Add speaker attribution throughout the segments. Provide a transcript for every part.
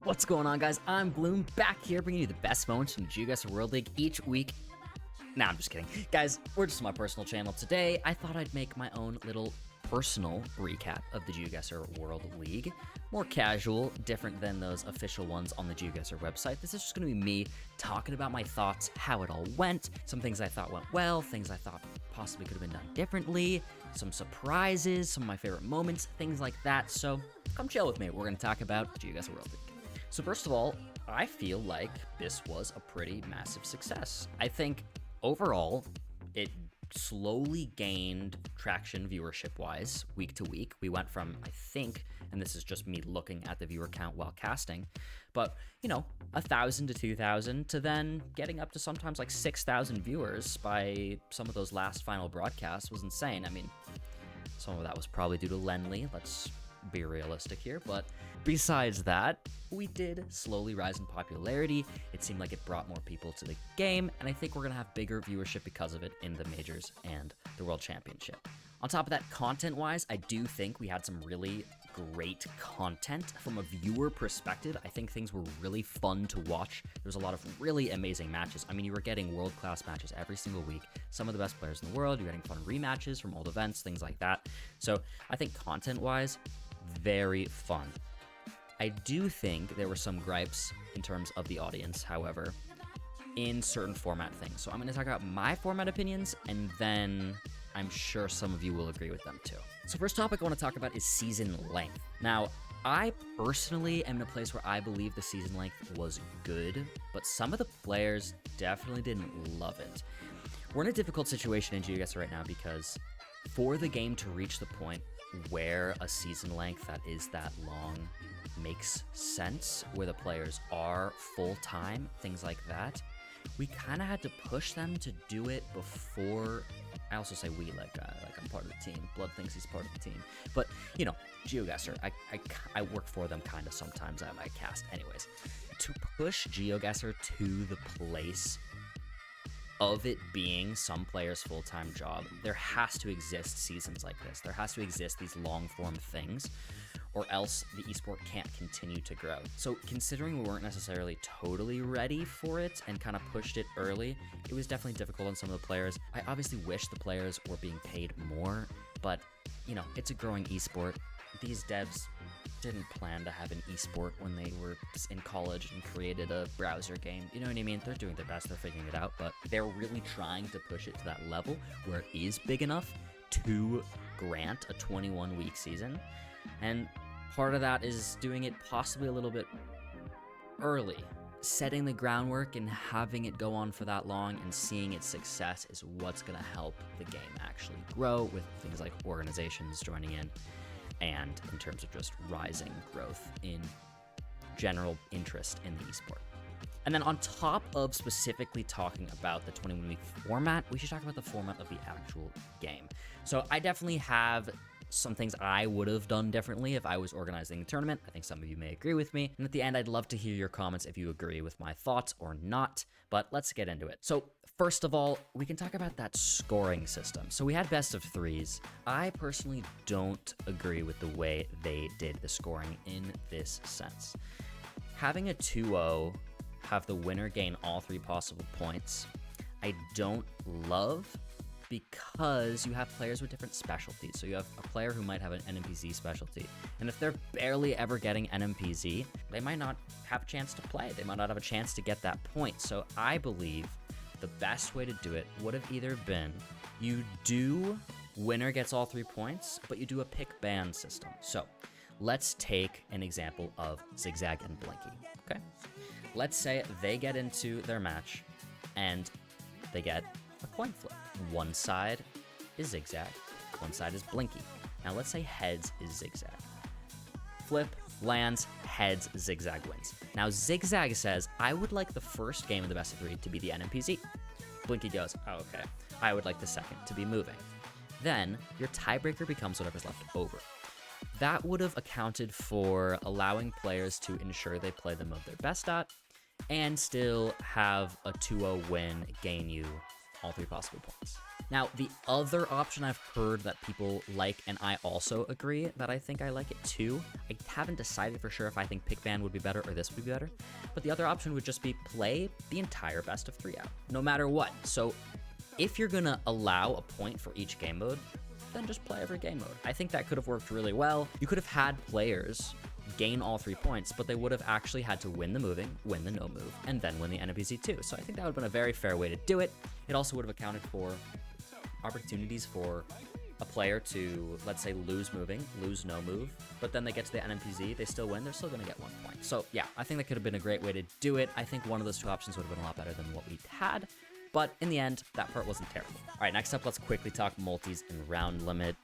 Speaker 1: What's going on, guys? I'm Gloom, back here bringing you the best moments from the GeoGuessr World League each week. Nah, I'm just kidding. Guys, we're just on my personal channel. Today, I thought I'd make my own little personal recap of the GeoGuessr World League. More casual, different than those official ones on the GeoGuessr website. This is just going to be me talking about my thoughts, how it all went, some things I thought went well, things I thought possibly could have been done differently, some surprises, some of my favorite moments, things like that. So come chill with me. We're going to talk about the GeoGuessr World League. So first of all, I feel like this was a pretty massive success. I think overall, it slowly gained traction viewership-wise, week to week. We went from, I think, and this is just me looking at the viewer count while casting, but, 1,000 to 2,000 to then getting up to sometimes like 6,000 viewers by some of those last final broadcasts was insane. I mean, some of that was probably due to Lenly. Let's be realistic here, but besides that, we did slowly rise in popularity. It seemed like it brought more people to the game, and I think we're gonna have bigger viewership because of it in the majors and the World Championship. On top of that, content-wise, I do think we had some really great content. From a viewer perspective, I think things were really fun to watch. There was a lot of really amazing matches. I mean, you were getting world-class matches every single week. Some of the best players in the world. You're getting fun rematches from old events, things like that. So I think content-wise, very fun. I do think there were some gripes in terms of the audience, however, in certain format things. So I'm going to talk about my format opinions, and then I'm sure some of you will agree with them too. So first topic I want to talk about is season length. Now, I personally am in a place where I believe the season length was good, but some of the players definitely didn't love it. We're in a difficult situation in GeoGuessr right now because for the game to reach the point where a season length that is that long makes sense, where the players are full-time, things like that, we kind of had to push them to do it before. I also say we, like I'm part of the team. Blood thinks he's part of the team. But, GeoGuessr, I work for them kind of sometimes. I might cast. Anyways, to push GeoGuessr to the place of it being some player's full-time job, there has to exist seasons like this. There has to exist these long-form things, or else the esport can't continue to grow. So considering we weren't necessarily totally ready for it and kind of pushed it early, it was definitely difficult on some of the players. I obviously wish the players were being paid more, but, it's a growing esport. These devs didn't plan to have an esport when they were in college and created a browser game. You know what I mean? They're doing their best, they're figuring it out, but they're really trying to push it to that level where it is big enough to grant a 21-week season. And part of that is doing it possibly a little bit early. Setting the groundwork and having it go on for that long and seeing its success is what's going to help the game actually grow, with things like organizations joining in, and in terms of just rising growth in general interest in the esport. And then on top of specifically talking about the 21-week format, we should talk about the format of the actual game. So I definitely have some things I would have done differently if I was organizing the tournament. I think some of you may agree with me. And at the end, I'd love to hear your comments if you agree with my thoughts or not, but let's get into it. So first of all, we can talk about that scoring system. So we had best of threes. I personally don't agree with the way they did the scoring in this sense. Having a 2-0, have the winner gain all 3 possible points, I don't love, because you have players with different specialties. So you have a player who might have an NMPZ specialty, and if they're barely ever getting NMPZ, they might not have a chance to play. They might not have a chance to get that point. So I believe the best way to do it would have either been you do winner gets all 3 points, but you do a pick ban system. So let's take an example of Zigzag and Blinky, okay? Let's say they get into their match and they get a coin flip. One side is Zigzag, one side is Blinky. Now let's say heads is Zigzag. Flip, lands, heads, Zigzag wins. Now Zigzag says, I would like the first game of the best of 3 to be the NMPZ. Blinky goes, oh, okay. I would like the second to be moving. Then your tiebreaker becomes whatever's left over. That would have accounted for allowing players to ensure they play the mode they're best at and still have a 2-0 win gain you all 3 possible points. Now, the other option I've heard that people like, and I also agree that I think I like it too. I haven't decided for sure if I think pick ban would be better or this would be better, but the other option would just be play the entire best of 3 out, no matter what. So if you're gonna allow a point for each game mode, then just play every game mode. I think that could have worked really well. You could have had players gain all 3 points, but they would have actually had to win the moving, win the no move, and then win the NPC too. So I think that would have been a very fair way to do it. It also would have accounted for opportunities for a player to, let's say, lose moving, lose no move, but then they get to the NPC, they still win, they're still gonna get 1 point. So yeah, I think that could have been a great way to do it. I think one of those 2 options would have been a lot better than what we had, but in the end, that part wasn't terrible. All right, next up, let's quickly talk multis and round limit.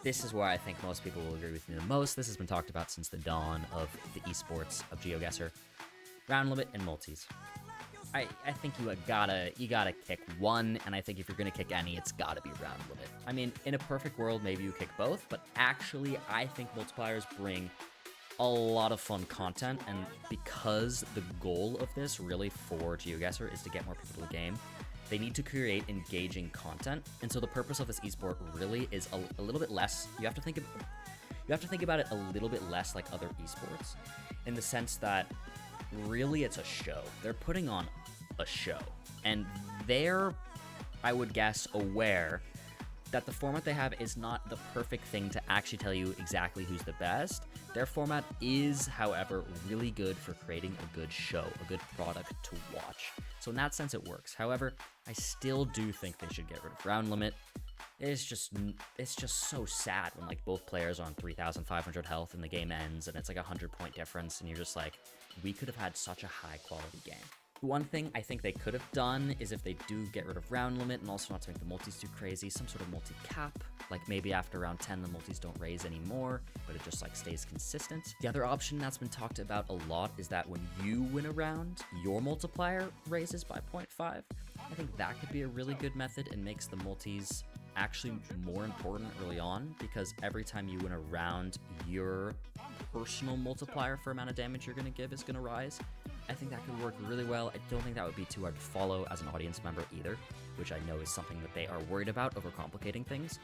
Speaker 1: This is where I think most people will agree with me the most. This has been talked about since the dawn of the esports of GeoGuessr. Round limit and multis. I think you gotta kick one, and I think if you're gonna kick any, it's gotta be round limit. I mean, in a perfect world, maybe you kick both, but actually, I think multipliers bring a lot of fun content, and because the goal of this really for GeoGuessr is to get more people to the game, they need to create engaging content, and so the purpose of this esport really is a little bit less. You have to think about it a little bit less like other esports, in the sense that really it's a show. They're putting on a show, and they're, I would guess, aware that the format they have is not the perfect thing to actually tell you exactly who's the best. Their format is, however, really good for creating a good show, a good product to watch. So in that sense, it works. However, I still do think they should get rid of round limit. It's just so sad when like both players are on 3,500 health and the game ends and it's like a 100-point difference, and you're just like, we could have had such a high quality game. One thing I think they could have done is, if they do get rid of round limit, and also not to make the multis too crazy, some sort of multi cap, like maybe after round 10 the multis don't raise anymore, but it just like stays consistent. The other option that's been talked about a lot is that when you win a round, your multiplier raises by 0.5. I think that could be a really good method and makes the multis actually more important early on, because every time you win a round, your personal multiplier for amount of damage you're going to give is going to rise. I think that could work really well. I don't think that would be too hard to follow as an audience member either, which I know is something that they are worried about, overcomplicating things.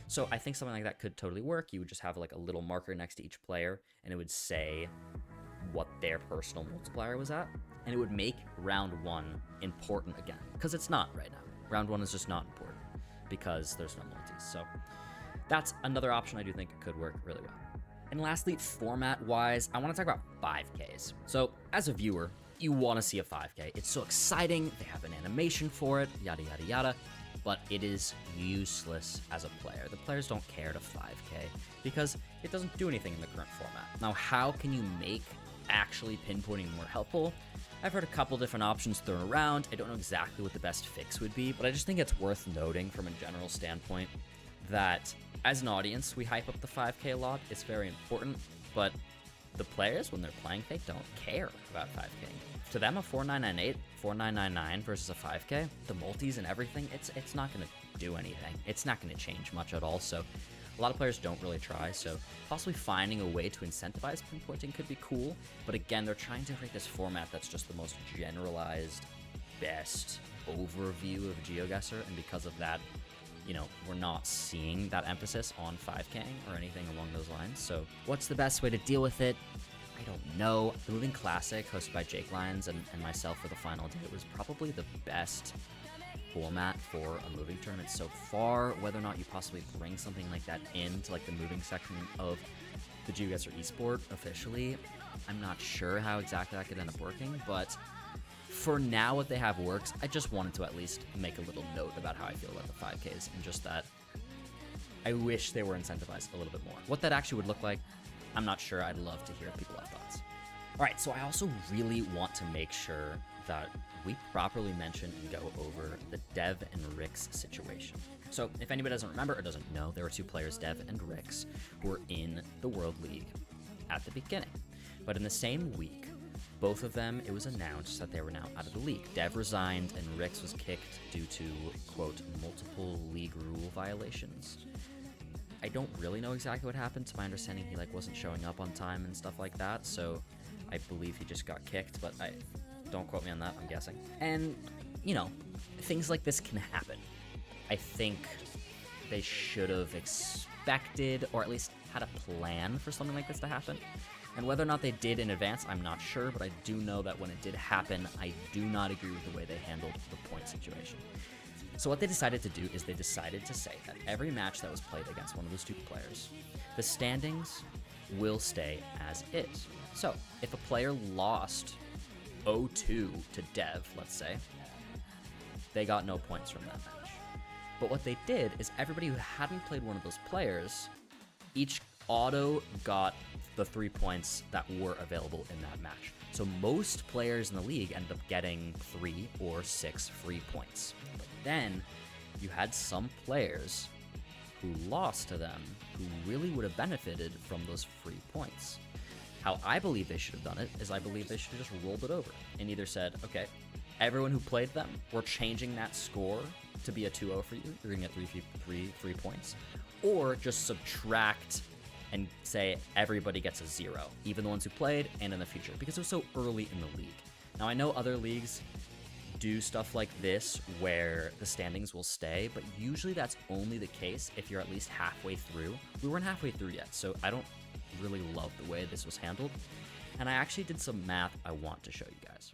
Speaker 1: So I think something like that could totally work. You would just have like a little marker next to each player, and it would say what their personal multiplier was at, and it would make round 1 important again, because it's not right now. Round 1 is just not important because there's no multis. So that's another option I do think could work really well. And lastly, format-wise, I want to talk about 5Ks. So as a viewer, you want to see a 5K. It's so exciting. They have an animation for it, yada, yada, yada. But it is useless as a player. The players don't care to 5K because it doesn't do anything in the current format. Now, how can you make actually pinpointing more helpful? I've heard a couple different options thrown around. I don't know exactly what the best fix would be, but I just think it's worth noting from a general standpoint that as an audience, we hype up the 5K a lot. It's very important, but the players, when they're playing, they don't care about 5K. To them, a 4998, 4999 versus a 5K, the multis and everything, it's not going to do anything. It's not going to change much at all, so a lot of players don't really try, so possibly finding a way to incentivize pinpointing could be cool, but again, they're trying to create this format that's just the most generalized, best overview of GeoGuessr, and because of that, you know, we're not seeing that emphasis on 5K'ing or anything along those lines. So what's the best way to deal with it? I don't know. The Moving Classic, hosted by Jake Lyons and myself for the final day, was probably the best format for a moving tournament so far. Whether or not you possibly bring something like that into like the moving section of the GeoGuessr esport officially, I'm not sure how exactly that could end up working, but for now, what they have works. I just wanted to at least make a little note about how I feel about the 5Ks, and just that I wish they were incentivized a little bit more. What that actually would look like, I'm not sure. I'd love to hear if people have thoughts. All right, so I also really want to make sure that we properly mention and go over the Dev and Rix situation. So if anybody doesn't remember or doesn't know, there were 2 players, Dev and Rix, who were in the World League at the beginning. But in the same week, both of them, it was announced that they were now out of the league. Dev resigned and Rix was kicked due to, quote, multiple league rule violations. I don't really know exactly what happened. To my understanding, he wasn't showing up on time and stuff like that, so I believe he just got kicked, but don't quote me on that, I'm guessing. And, you know, things like this can happen. I think they should have expected, or at least had a plan for something like this to happen. And whether or not they did in advance, I'm not sure, but I do know that when it did happen, I do not agree with the way they handled the point situation. So what they decided to do is they decided to say that every match that was played against one of those two players, the standings will stay as is. So if a player lost 0-2 to Dev, let's say, they got no points from that match. But what they did is everybody who hadn't played one of those players, each auto got the 3 points that were available in that match. So most players in the league ended up getting 3 or 6 free points. But then you had some players who lost to them who really would have benefited from those free points. How I believe they should have done it is I believe they should have just rolled it over and either said, okay, everyone who played them, we're changing that score to be a 2-0 for you. You're going to get three points. Or just subtract and say everybody gets a 0, even the ones who played and in the future, because it was so early in the league. Now, I know other leagues do stuff like this where the standings will stay, but usually that's only the case if you're at least halfway through. We weren't halfway through yet, so I don't really love the way this was handled. And I actually did some math I want to show you guys.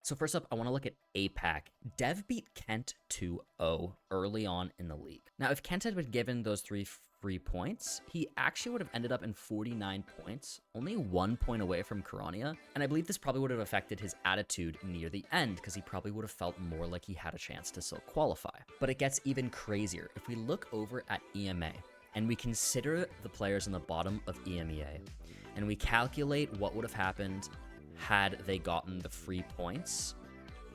Speaker 1: So first up, I want to look at APAC. Dev beat Kent 2-0 early on in the league. Now, if Kent had been given those 3 free points, he actually would have ended up in 49 points, only 1 point away from Karania. And I believe this probably would have affected his attitude near the end, because he probably would have felt more like he had a chance to still qualify. But it gets even crazier. If we look over at EMA, and we consider the players on the bottom of EMEA, and we calculate what would have happened had they gotten the free points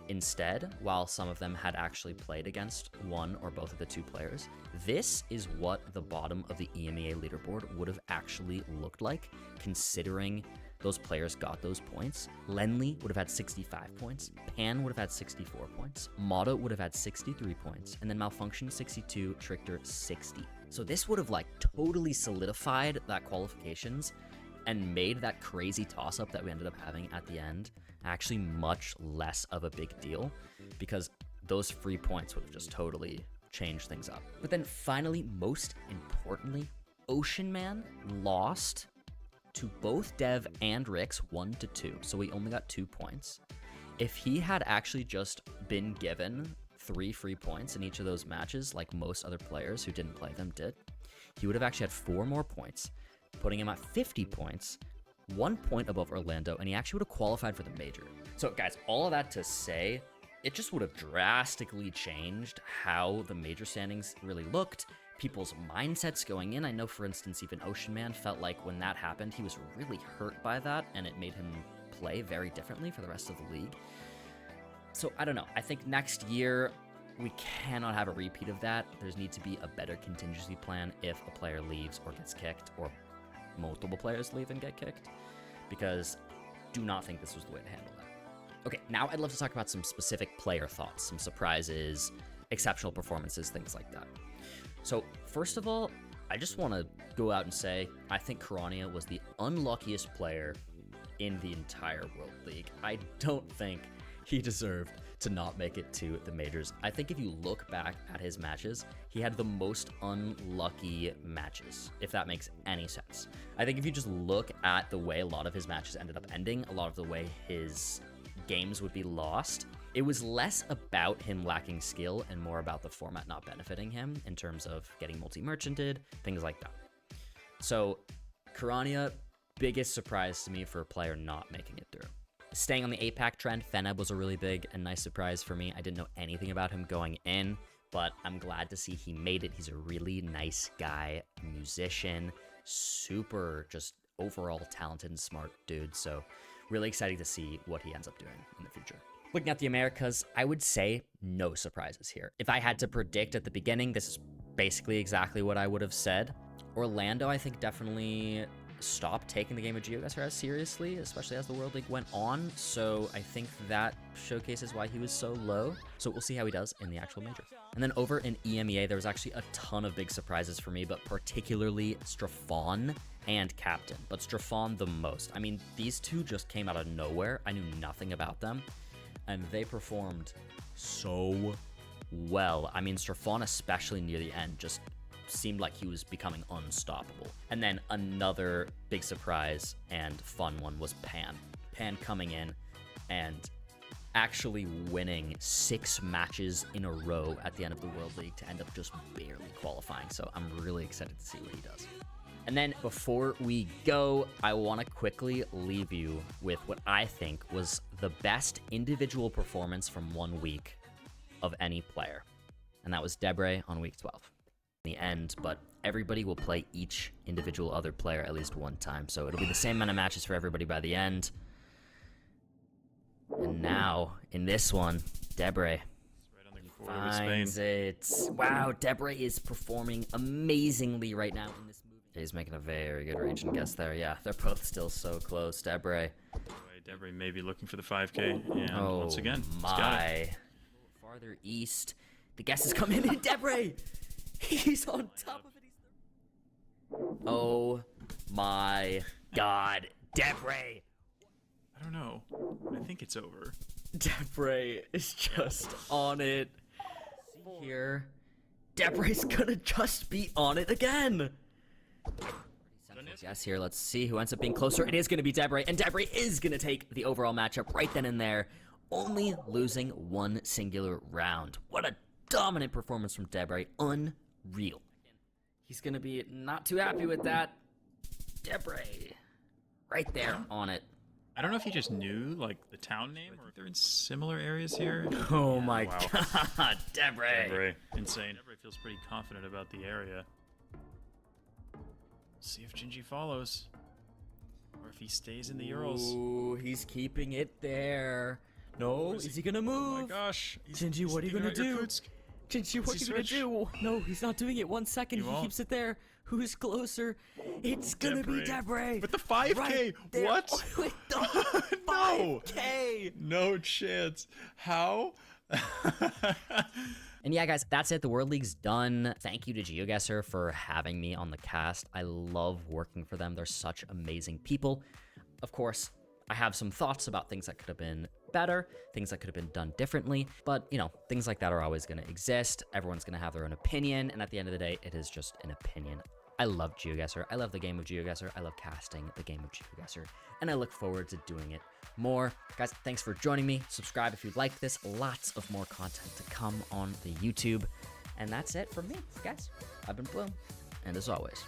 Speaker 1: instead, while some of them had actually played against one or both of the 2 players, this is what the bottom of the EMEA leaderboard would have actually looked like, considering those players got those points. Lenley would have had 65 points, Pan would have had 64 points, Motto would have had 63 points, and then Malfunction 62, Trickter 60. So this would have like totally solidified that qualifications and made that crazy toss-up that we ended up having at the end actually much less of a big deal, because those free points would have just totally changed things up. But then finally, most importantly, Ocean Man lost to both Dev and Rix 1-2, so he only got 2 points. If he had actually just been given 3 free points in each of those matches, like most other players who didn't play them did, he would have actually had 4 more points, putting him at 50 points, 1 point above Orlando, and he actually would have qualified for the major. So guys, all of that to say, it just would have drastically changed how the major standings really looked, people's mindsets going in. I know, for instance, even Ocean Man felt like when that happened, he was really hurt by that, and it made him play very differently for the rest of the league. So I don't know. I think next year, we cannot have a repeat of that. There's need to be a better contingency plan if a player leaves or gets kicked, or multiple players leave and get kicked, because do not think this was the way to handle that. Okay, now I'd love to talk about some specific player thoughts, some surprises, exceptional performances, things like that. So first of all, I just want to go out and say, I think Karania was the unluckiest player in the entire World League. I don't think he deserved to not make it to the majors. I think if you look back at his matches, he had the most unlucky matches, if that makes any sense. I think if you just look at the way a lot of his matches ended up ending, a lot of the way his games would be lost, it was less about him lacking skill and more about the format not benefiting him in terms of getting multi-merchanted, things like that. So Karania, biggest surprise to me for a player not making it through. Staying on the APAC trend, Feneb was a really big and nice surprise for me. I didn't know anything about him going in, but I'm glad to see he made it. He's a really nice guy, musician, super just overall talented and smart dude. So really excited to see what he ends up doing in the future. Looking at the Americas, I would say no surprises here. If I had to predict at the beginning, this is basically exactly what I would have said. Orlando, I think, definitely stopped taking the game of GeoGuessr as seriously, especially as the World League went on. So I think that showcases why he was so low. So we'll see how he does in the actual major. And then over in EMEA, there was actually a ton of big surprises for me, but particularly Strafon and Captain, but Strafon the most. I mean, these two just came out of nowhere. I knew nothing about them, and they performed so well. I mean, Sirfan, especially near the end, just seemed like he was becoming unstoppable. And then another big surprise and fun one was Pan. Pan coming in and actually winning 6 matches in a row at the end of the World League to end up just barely qualifying. So I'm really excited to see what he does. And then before we go, I want to quickly leave you with what I think was the best individual performance from 1 week of any player. And that was Debre on week 12. In the end, but everybody will play each individual other player at least one time. So it'll be the same amount of matches for everybody by the end. And now, in this one, Debre finds it. Wow, Debre is performing amazingly right now in this movie. He's making a very good range and guess there. Yeah, they're both still so close. Debre.
Speaker 2: Debre may be looking for the 5K, and once again,
Speaker 1: farther east. The guesses come in, and Debre! He's on top of it. Oh my god, Debre!
Speaker 2: I don't know. I think it's over.
Speaker 1: Debre is just on it. Here, Debre's gonna just be on it again. Yes, here, let's see who ends up being closer. It is gonna be Debre, and Debre is gonna take the overall matchup right then and there, only losing 1 singular round. What a dominant performance from Debre. Unreal. He's gonna be not too happy with that. Debre, right there on it.
Speaker 2: I don't know if he just knew, like, the town name, or if they're in similar areas here.
Speaker 1: Oh my god, Debre.
Speaker 2: Debre, insane. Debre feels pretty confident about the area. See if Gingy follows, or if he stays in the Urals.
Speaker 1: Ooh, he's keeping it there. No, is he gonna move?
Speaker 2: Oh my gosh.
Speaker 1: Gingy, what are you gonna do? Gingy, what are you gonna do? No, he's not doing it. 1 second, he keeps it there. Who's closer? It's gonna be Debre.
Speaker 2: With the 5K,
Speaker 1: right
Speaker 2: what?
Speaker 1: With the 5K.
Speaker 2: No chance. How?
Speaker 1: And yeah, guys, that's it. The World League's done. Thank you to GeoGuessr for having me on the cast. I love working for them. They're such amazing people. Of course, I have some thoughts about things that could have been better, things that could have been done differently, but, you know, things like that are always going to exist. Everyone's going to have their own opinion, and at the end of the day, it is just an opinion. I love GeoGuessr. I love the game of GeoGuessr. I love casting the game of GeoGuessr, and I look forward to doing it more. Guys, thanks for joining me. Subscribe if you like this. Lots of more content to come on the YouTube. And that's it from me, guys. I've been Bloom, and as always,